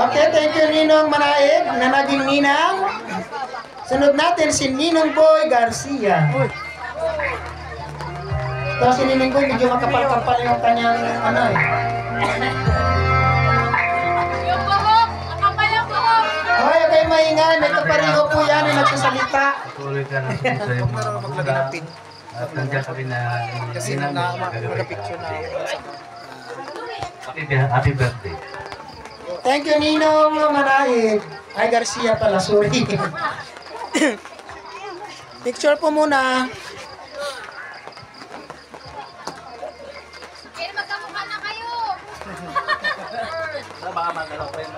Okay, thank you Ninong Manaig na naging ninang. Sunod natin si Ninong Boy Garcia. Ito si Ninong Boy, medyo makapal-kapal yung kanyang ano eh. Yung buhok! Nakapal yung buhok! Hoy, okay maingay, may kapariho po yan na nagsasalita. Tuloy ka na sa iyong mga magulang. At nandiyan kami na kasi na mag-picture na happy birthday. Thank you Ninong Manaig. Ay Garcia pala, sorry. Picture po muna. Pero magkamukha na kayo!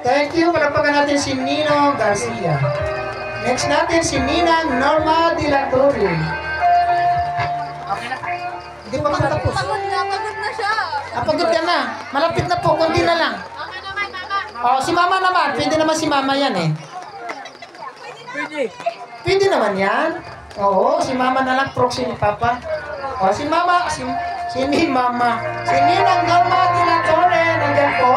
Thank you, palapakan natin si Ninong Garcia. Next natin si Ninang Norma de la Torre. Hindi pa matapos. Pagod na siya! Pagod ka na. Malapit na po, kundi na lang. Okay naman, mama! Oh, si mama naman. Pwede naman si mama yan eh. Pwede naman yan. Oo, si mama na lang, proxy ni papa. Oh, si mama, si mama. Si Ninang Norma de la Torre, nandiyan po.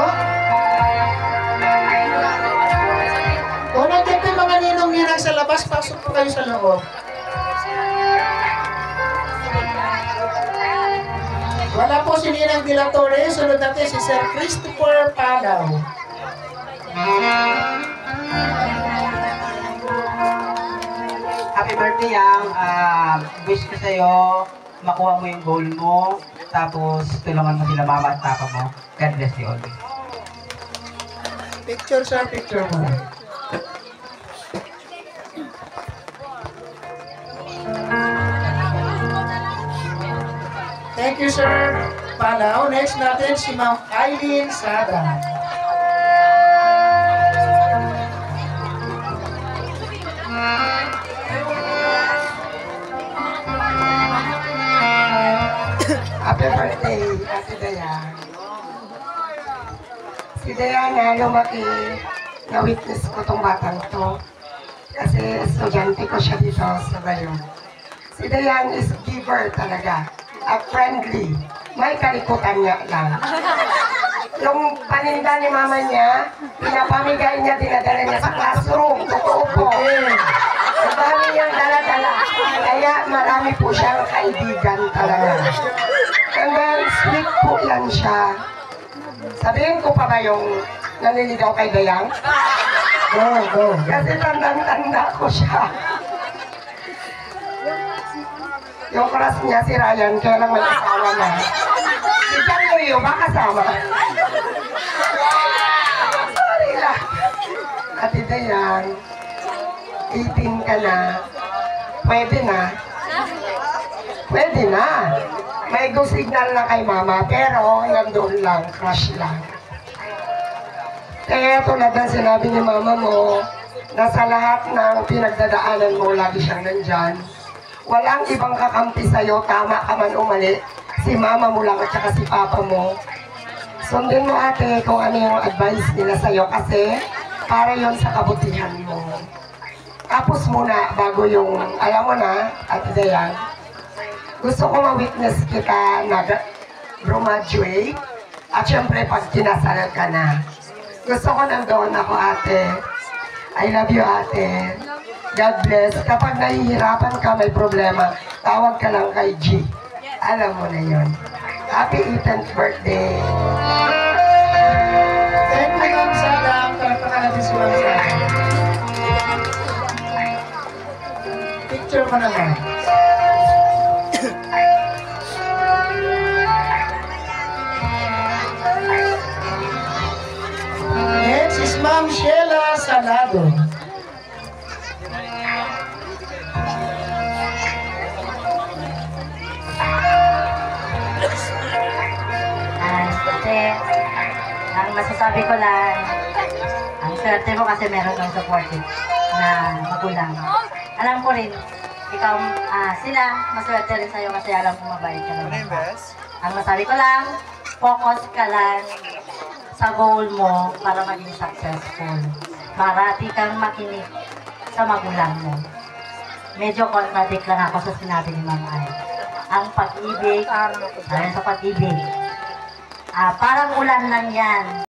O, nandiyan po yung mga ninong-ninang sa labas, pasok po kayo sa loob. Wala po si Ninang de la Torre, sunod natin si Sir Christopher Palaw. Happy birthday, Yang. Wish ko sa'yo, makuha mo yung goal mo, tapos tulungan mo sila mama at papa mo. God bless you always. Picture sir, picture mo. Thank you sir Palaw. Next natin si Ma'am Eileen Sada. Happy birthday, Ate Dayan. Si Dayan na lumaki, na-witness ko tong batang to. Kasi estudyante ko siya dito sa Bayon. Si Dayan is giver talaga. Friendly. May kalikutan niya lang. Yung paninda ni mama niya, pinapamigay niya, dinadala niya sa classroom. Totoo po. Ang dami niyang dala-dala. Kaya marami po siyang kaibigan talaga. And then, sweet po yan siya. Sabihin ko pa ba yung naniligaw kay Dayang? Go. Kasi tandang-tanda ko siya. Yung crush niya si Ryan, kaya lang may asawa na. Si John Luyo, ba kasama? Sorry lang. Ate Dayan, 18 ka na. Pwede na. Pwede na. May go signal na kay mama, pero nandoon lang, crush lang. Kaya tulad ng sinabi ni mama mo, na sa lahat ng pinagdadaanan mo, lagi siyang nandyan. Walang ibang kakampi sa'yo, tama ka man o mali. Si mama mo lang at saka si papa mo. Sundin mo ate kung ano yung advice nila sa'yo kasi para yon sa kabutihan mo. Tapos muna, bago yung, alam mo na, Ate Dayan, gusto ko ma-witness kita na graduate at syempre pag kinasal ka na. Gusto ko nandoon ako ate. I love you ate. God bless. Kapag nahihirapan ka, may problema, tawag ka lang kay G. Alam mo na yun. Happy 18th birthday. Thank you Ma'am Sada. Palakpakan natin si Ma'am Sada. Picture mo naman. Next is Ma'am Sheila Salado. Kasi, ang masasabi ko lang, ang swerte mo kasi meron kang supportive na magulang. Alam ko rin, ikaw, sila, maswerte rin sa'yo kasi alam ko mabait ka naman. Ang masabi ko lang, focus ka lang sa goal mo para maging successful. Marati kang makinig sa magulang mo. Medyo contradict lang ako sa sinabi ni Ma'am Ay. Ang pag-ibig, sa pag-ibig, parang ulan lang yan.